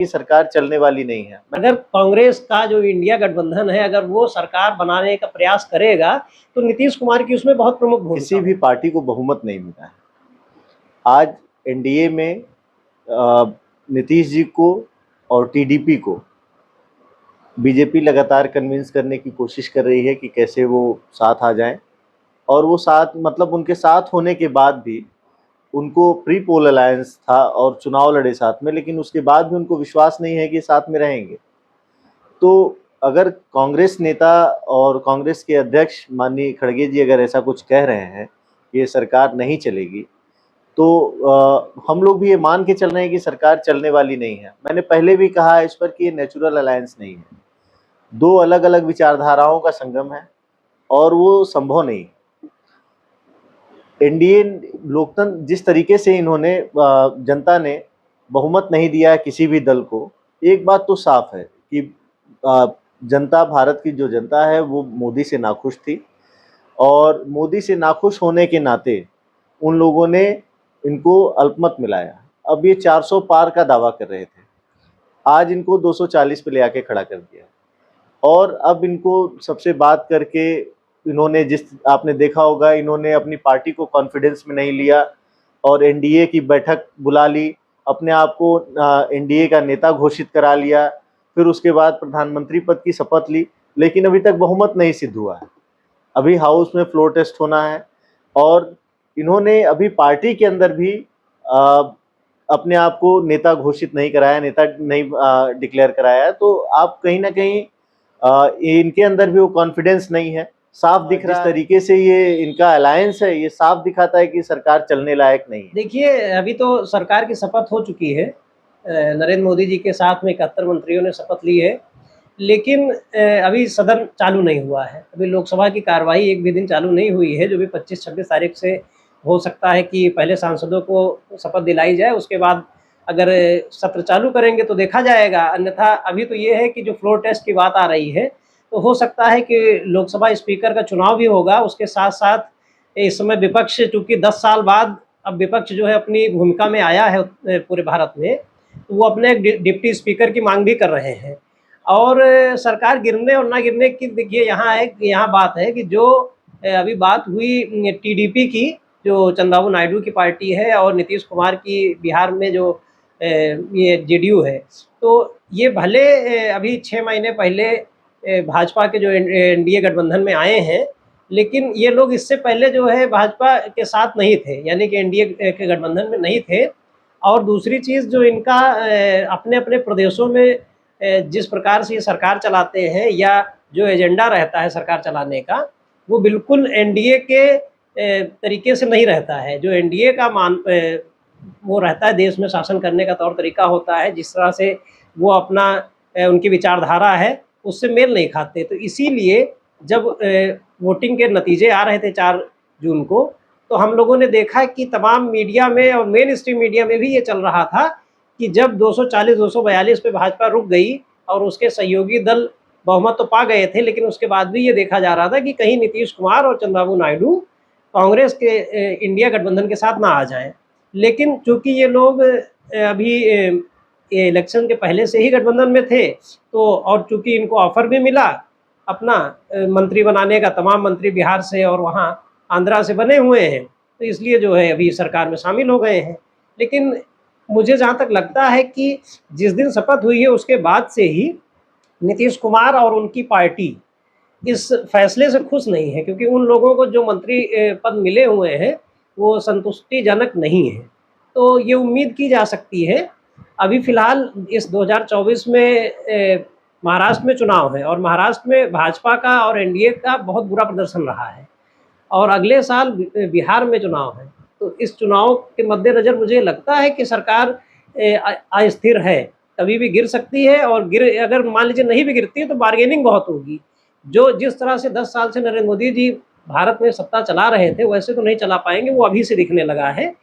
की सरकार चलने वाली नहीं है। अगर कांग्रेस का जो इंडिया गठबंधन है, अगर वो सरकार बनाने का प्रयास करेगा तो नीतीश कुमार की उसमें बहुत प्रमुख भूमिका किसी भी पार्टी को बहुमत नहीं मिला है। आज एनडीए में नीतीश जी को और टीडीपी को बीजेपी लगातार कन्विंस करने की कोशिश कर रही है कि कैसे वो साथ आ जाएं, और वो साथ मतलब उनके साथ होने के बाद भी उनको प्री पोल अलायंस था और चुनाव लड़े साथ में, लेकिन उसके बाद भी उनको विश्वास नहीं है कि साथ में रहेंगे। तो अगर कांग्रेस नेता और कांग्रेस के अध्यक्ष माननीय खड़गे जी अगर ऐसा कुछ कह रहे हैं कि ये सरकार नहीं चलेगी, तो हम लोग भी ये मान के चल रहे हैं कि सरकार चलने वाली नहीं है। मैंने पहले भी कहा है इस पर कि ये नेचुरल अलायंस नहीं है, दो अलग अलग विचारधाराओं का संगम है और वो संभव नहीं। एनडीए लोकतंत्र जिस तरीके से इन्होंने जनता ने बहुमत नहीं दिया है किसी भी दल को, एक बात तो साफ है कि जनता, भारत की जो जनता है वो मोदी से नाखुश थी, और मोदी से नाखुश होने के नाते उन लोगों ने इनको अल्पमत मिलाया। अब ये 400 पार का दावा कर रहे थे, आज इनको 240 पे ले आके खड़ा कर दिया, और अब इनको सबसे बात करके इन्होंने, जिस आपने देखा होगा, इन्होंने अपनी पार्टी को कॉन्फिडेंस में नहीं लिया और एनडीए की बैठक बुला ली, अपने आप को एनडीए का नेता घोषित करा लिया, फिर उसके बाद प्रधानमंत्री पद की शपथ ली, लेकिन अभी तक बहुमत नहीं सिद्ध हुआ है। अभी हाउस में फ्लोर टेस्ट होना है, और इन्होंने अभी पार्टी के अंदर भी अपने आप को नेता घोषित नहीं कराया, नेता नहीं डिक्लेयर कराया है। तो आप कहीं ना कहीं इनके अंदर भी वो कॉन्फिडेंस नहीं है, साफ दिख रहा है। जिस तरीके से ये इनका अलायंस है, ये साफ दिखाता है कि सरकार चलने लायक नहीं है। देखिए, अभी तो सरकार की शपथ हो चुकी है, नरेंद्र मोदी जी के साथ में 71 मंत्रियों ने शपथ ली है, लेकिन अभी सदन चालू नहीं हुआ है। अभी लोकसभा की कार्रवाई एक भी दिन चालू नहीं हुई है, जो भी 25-26 तारीख से हो सकता है कि पहले सांसदों को शपथ दिलाई जाए, उसके बाद अगर सत्र चालू करेंगे तो देखा जाएगा। अन्यथा अभी तो ये है कि जो फ्लोर टेस्ट की बात आ रही है, तो हो सकता है कि लोकसभा स्पीकर का चुनाव भी होगा, उसके साथ साथ इस समय विपक्ष, चूँकि 10 साल बाद अब विपक्ष जो है अपनी भूमिका में आया है पूरे भारत में, तो वो अपने डिप्टी स्पीकर की मांग भी कर रहे हैं। और सरकार गिरने और ना गिरने की, देखिए यहाँ बात है कि जो अभी बात हुई टीडीपी की, जो चंद्रबाबू नायडू की पार्टी है, और नीतीश कुमार की बिहार में जो ये जेडीयू है, तो ये भले अभी 6 महीने पहले भाजपा के जो एनडीए गठबंधन में आए हैं, लेकिन ये लोग इससे पहले जो है भाजपा के साथ नहीं थे, यानी कि एनडीए के गठबंधन में नहीं थे। और दूसरी चीज़, जो इनका अपने अपने प्रदेशों में जिस प्रकार से ये सरकार चलाते हैं, या जो एजेंडा रहता है सरकार चलाने का, वो बिल्कुल एनडीए के तरीके से नहीं रहता है। जो एनडीए का वो रहता है, देश में शासन करने का तौर तरीका होता है, जिस तरह से वो अपना उनकी विचारधारा है, उससे मेल नहीं खाते। तो इसीलिए जब वोटिंग के नतीजे आ रहे थे 4 जून को, तो हम लोगों ने देखा कि तमाम मीडिया में और मेन स्ट्रीम मीडिया में भी ये चल रहा था कि जब 240-242 पे भाजपा रुक गई और उसके सहयोगी दल बहुमत तो पा गए थे, लेकिन उसके बाद भी ये देखा जा रहा था कि कहीं नीतीश कुमार और चंद्रबाबू नायडू कांग्रेस के इंडिया गठबंधन के साथ ना आ जाएं। लेकिन चूंकि ये लोग अभी इलेक्शन के पहले से ही गठबंधन में थे, तो और चूंकि इनको ऑफर भी मिला अपना मंत्री बनाने का, तमाम मंत्री बिहार से और वहाँ आंध्रा से बने हुए हैं, तो इसलिए जो है अभी सरकार में शामिल हो गए हैं। लेकिन मुझे जहाँ तक लगता है कि जिस दिन शपथ हुई है उसके बाद से ही नीतीश कुमार और उनकी पार्टी इस फैसले से खुश नहीं है, क्योंकि उन लोगों को जो मंत्री पद मिले हुए हैं वो संतुष्टिजनक नहीं है। तो ये उम्मीद की जा सकती है, अभी फ़िलहाल इस 2024 में महाराष्ट्र में चुनाव है, और महाराष्ट्र में भाजपा का और एनडीए का बहुत बुरा प्रदर्शन रहा है, और अगले साल बिहार में चुनाव है। तो इस चुनाव के मद्देनज़र मुझे लगता है कि सरकार अस्थिर है, कभी भी गिर सकती है, और अगर मान लीजिए नहीं भी गिरती है तो बार्गेनिंग बहुत होगी। जो जिस तरह से 10 साल से नरेंद्र मोदी जी भारत में सत्ता चला रहे थे, वैसे तो नहीं चला पाएंगे, वो अभी से दिखने लगा है।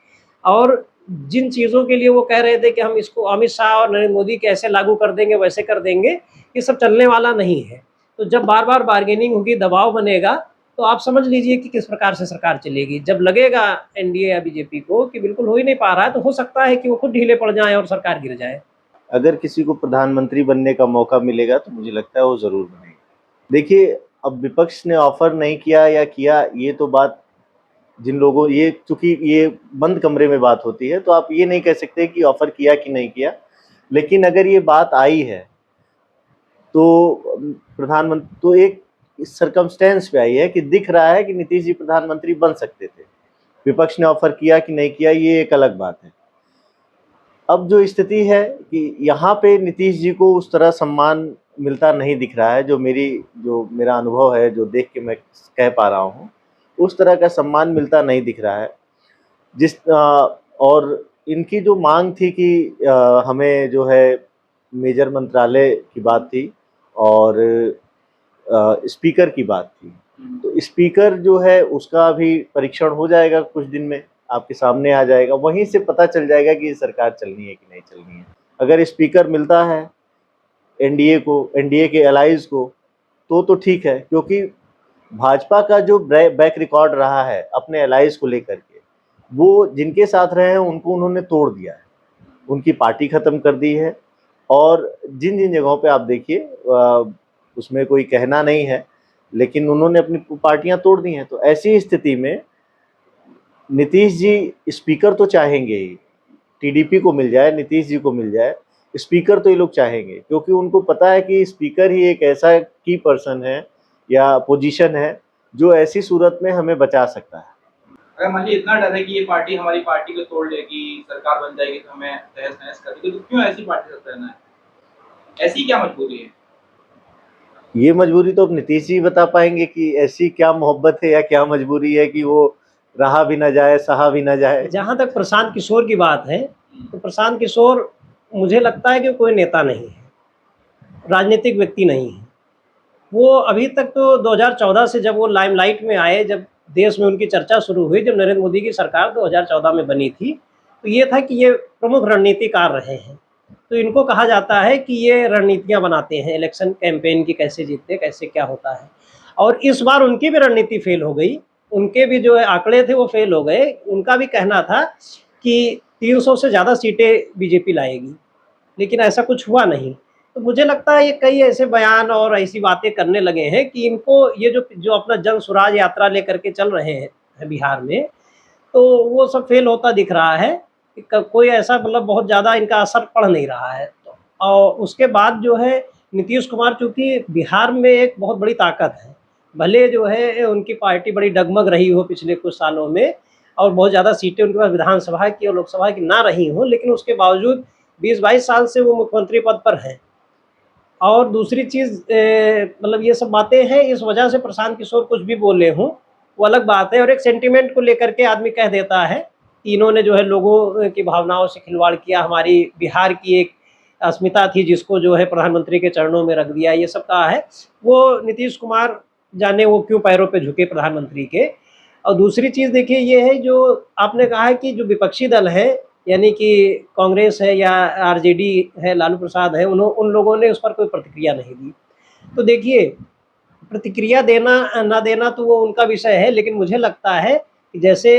और जिन चीज़ों के लिए वो कह रहे थे कि हम इसको अमित शाह और नरेंद्र मोदी कैसे लागू कर देंगे, वैसे कर देंगे, ये सब चलने वाला नहीं है। तो जब बार बार बार्गेनिंग होगी, दबाव बनेगा, तो आप समझ लीजिए कि किस प्रकार से सरकार चलेगी। जब लगेगा एनडीए या बीजेपी को कि बिल्कुल हो ही नहीं पा रहा है, तो हो सकता है कि वो खुद ढीले पड़ जाएं और सरकार गिर जाए। अगर किसी को प्रधानमंत्री बनने का मौका मिलेगा तो मुझे लगता है वो ज़रूर बनेगा। देखिए, अब विपक्ष ने ऑफ़र नहीं किया या किया, ये तो बात जिन लोगों ये चूँकि ये बंद कमरे में बात होती है, तो आप ये नहीं कह सकते कि ऑफ़र किया कि नहीं किया। लेकिन अगर ये बात आई है, तो प्रधानमंत्री तो एक इस सर्कमस्टेंस पे आई है कि दिख रहा है कि नीतीश जी प्रधानमंत्री बन सकते थे। विपक्ष ने ऑफ़र किया कि नहीं किया, ये एक अलग बात है। अब जो स्थिति है कि यहाँ पे नीतीश जी को उस तरह सम्मान मिलता नहीं दिख रहा है, जो मेरा अनुभव है, जो देख के मैं कह पा रहा हूँ, उस तरह का सम्मान मिलता नहीं दिख रहा है। और इनकी जो मांग थी कि हमें जो है मेजर मंत्रालय की बात थी और स्पीकर की बात थी। तो स्पीकर जो है उसका भी परीक्षण हो जाएगा कुछ दिन में, आपके सामने आ जाएगा, वहीं से पता चल जाएगा कि ये सरकार चलनी है कि नहीं चलनी है। अगर स्पीकर मिलता है एनडीए के एलाइज को तो ठीक है, क्योंकि भाजपा का जो बैक रिकॉर्ड रहा है अपने एलाइज को लेकर के, वो जिनके साथ रहे हैं उनको उन्होंने तोड़ दिया है, उनकी पार्टी खत्म कर दी है। और जिन जिन जगहों पे आप देखिए, उसमें कोई कहना नहीं है, लेकिन उन्होंने अपनी पार्टियां तोड़ दी हैं। तो ऐसी स्थिति में नीतीश जी स्पीकर तो चाहेंगे ही, टीडीपी को मिल जाए, नीतीश जी को मिल जाए, स्पीकर तो ये लोग चाहेंगे, क्योंकि उनको पता है कि स्पीकर ही एक ऐसा की पर्सन है या पोजीशन है जो ऐसी सूरत में हमें बचा सकता है। अगर मान लीजिए इतना डर है कि ये पार्टी हमारी पार्टी को तोड़ लेगी, सरकार बन जाएगी तो हमें तहस-नहस कर देगी, तो क्यों ऐसी पार्टी से रहना है? ऐसी क्या मजबूरी है? ये मजबूरी तो अब नीतीश जी बता पाएंगे कि ऐसी क्या मोहब्बत है या क्या मजबूरी है कि वो रहा भी ना जाए, सहा भी ना जाए। जहाँ तक प्रशांत किशोर की बात है, तो प्रशांत किशोर मुझे लगता है कि कोई नेता नहीं है, राजनीतिक व्यक्ति नहीं है। वो अभी तक तो 2014 से जब वो लाइमलाइट में आए, जब देश में उनकी चर्चा शुरू हुई, जब नरेंद्र मोदी की सरकार 2014 में बनी थी, तो ये था कि ये प्रमुख रणनीतिकार रहे हैं। तो इनको कहा जाता है कि ये रणनीतियाँ बनाते हैं, इलेक्शन कैंपेन की, कैसे जीतते, कैसे क्या होता है। और इस बार उनकी भी रणनीति फेल हो गई, उनके भी जो आंकड़े थे वो फेल हो गए। उनका भी कहना था कि 300 से ज़्यादा सीटें बीजेपी लाएगी, लेकिन ऐसा कुछ हुआ नहीं। तो मुझे लगता है ये कई ऐसे बयान और ऐसी बातें करने लगे हैं कि इनको ये जो जो अपना जन स्वराज यात्रा लेकर के चल रहे हैं बिहार में, तो वो सब फेल होता दिख रहा है। कोई ऐसा मतलब बहुत ज़्यादा इनका असर पड़ नहीं रहा है। तो और उसके बाद जो है नीतीश कुमार, चूँकि बिहार में एक बहुत बड़ी ताकत है, भले जो है उनकी पार्टी बड़ी डगमग रही हो पिछले कुछ सालों में और बहुत ज़्यादा सीटें उनके पास विधानसभा की और लोकसभा की ना रही हों, लेकिन उसके बावजूद 20-22 साल से वो मुख्यमंत्री पद पर हैं। और दूसरी चीज़ मतलब ये सब बातें हैं, इस वजह से प्रशांत किशोर कुछ भी बोले हों, वो अलग बात है। और एक सेंटिमेंट को लेकर के आदमी कह देता है कि इन्होंने जो है लोगों की भावनाओं से खिलवाड़ किया, हमारी बिहार की एक अस्मिता थी जिसको जो है प्रधानमंत्री के चरणों में रख दिया, ये सब कहा है। वो नीतीश कुमार जाने वो क्यों पैरों पे झुके प्रधानमंत्री के। और दूसरी चीज़ देखिए ये है, जो आपने कहा है कि जो विपक्षी दल है, यानी कि कांग्रेस है या आरजेडी है, लालू प्रसाद है, उन लोगों ने उस पर कोई प्रतिक्रिया नहीं दी। तो देखिए, प्रतिक्रिया देना ना देना तो वो उनका विषय है, लेकिन मुझे लगता है कि जैसे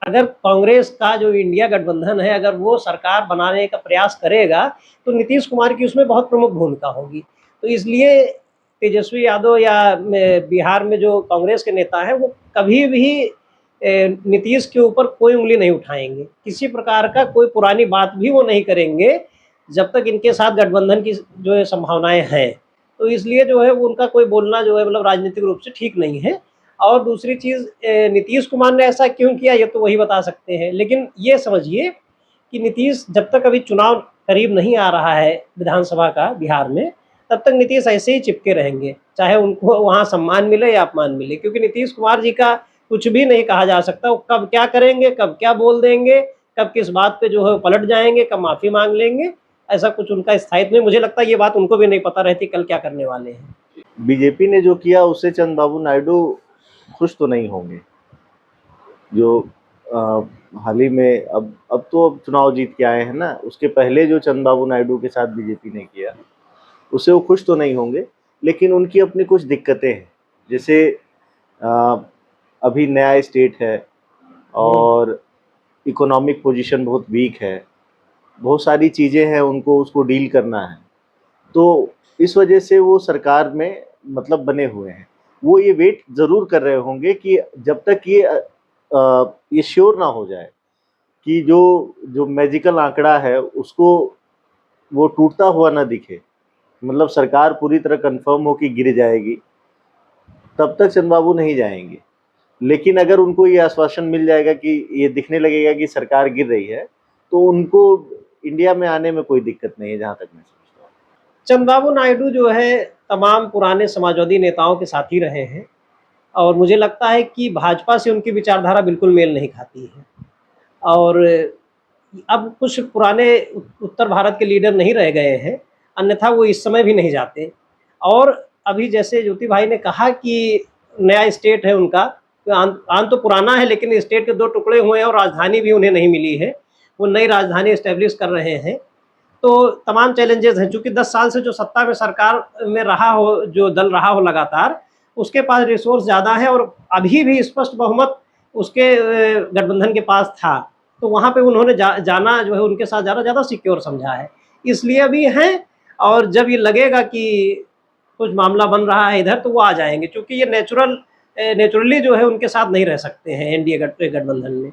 अगर कांग्रेस का जो इंडिया गठबंधन है, अगर वो सरकार बनाने का प्रयास करेगा, तो नीतीश कुमार की उसमें बहुत प्रमुख भूमिका होगी। तो इसलिए तेजस्वी यादव या बिहार में जो कांग्रेस के नेता हैं, वो कभी भी नीतीश के ऊपर कोई उँगली नहीं उठाएँगे। किसी प्रकार का कोई पुरानी बात भी वो नहीं करेंगे, जब तक इनके साथ गठबंधन की जो है संभावनाएँ हैं। तो इसलिए जो है वो उनका कोई बोलना जो है मतलब राजनीतिक रूप से ठीक नहीं है। और दूसरी चीज़, नीतीश कुमार ने ऐसा क्यों किया ये तो वही बता सकते हैं। लेकिन ये समझिए कि नीतीश जब तक अभी चुनाव करीब नहीं आ रहा है विधानसभा का बिहार में, तब तक नीतीश ऐसे ही चिपके रहेंगे, चाहे उनको वहाँ सम्मान मिले या अपमान मिले। क्योंकि नीतीश कुमार जी का कुछ भी नहीं कहा जा सकता, वो कब क्या करेंगे, कब क्या बोल देंगे, कब किस बात पे जो है पलट जाएँगे, कब माफ़ी माँग लेंगे, ऐसा कुछ उनका स्थायित्व नहीं। मुझे लगता है ये बात उनको भी नहीं पता रहती कल क्या करने वाले हैं। बीजेपी ने जो किया उससे चंद्रबाबू नायडू खुश तो नहीं होंगे। जो हाल ही में अब तो चुनाव जीत के आए हैं ना, उसके पहले जो चंद्रबाबू नायडू के साथ बीजेपी ने किया, उससे वो खुश तो नहीं होंगे। लेकिन उनकी अपनी कुछ दिक्कतें हैं, जैसे अभी नया स्टेट है और इकोनॉमिक पोजीशन बहुत वीक है, बहुत सारी चीज़ें हैं, उनको उसको डील करना है। तो इस वजह से वो सरकार में मतलब बने हुए हैं। वो ये वेट ज़रूर कर रहे होंगे कि जब तक ये श्योर ना हो जाए कि जो जो मैजिकल आंकड़ा है उसको वो टूटता हुआ ना दिखे, मतलब सरकार पूरी तरह कंफर्म हो कि गिर जाएगी, तब तक चंद्रबाबू नहीं जाएंगे। लेकिन अगर उनको ये आश्वासन मिल जाएगा कि ये दिखने लगेगा कि सरकार गिर रही है, तो उनको इंडिया में आने में कोई दिक्कत नहीं है, जहाँ तक मैं समझता हूँ। चंद्रबाबू नायडू जो है तमाम पुराने समाजवादी नेताओं के साथ ही रहे हैं और मुझे लगता है कि भाजपा से उनकी विचारधारा बिल्कुल मेल नहीं खाती है। और अब कुछ पुराने उत्तर भारत के लीडर नहीं रह गए हैं, अन्यथा वो इस समय भी नहीं जाते। और अभी जैसे ज्योति भाई ने कहा कि नया स्टेट है उनका, तो आन तो पुराना है लेकिन स्टेट के 2 टुकड़े हुए हैं और राजधानी भी उन्हें नहीं मिली है। वो नई राजधानी एस्टेब्लिश कर रहे हैं। तो तमाम चैलेंजेस हैं, चूँकि 10 साल से जो सत्ता में सरकार में रहा हो, जो दल रहा हो लगातार, उसके पास रिसोर्स ज़्यादा है और अभी भी स्पष्ट बहुमत उसके गठबंधन के पास था। तो वहाँ पे उन्होंने जाना जो है उनके साथ जाना ज़्यादा सिक्योर समझा है। इसलिए अभी हैं और जब ये लगेगा कि कुछ मामला बन रहा है इधर तो वो आ जाएँगे, चूँकि ये नेचुरली जो है उनके साथ नहीं रह सकते हैं एनडीए गठबंधन में।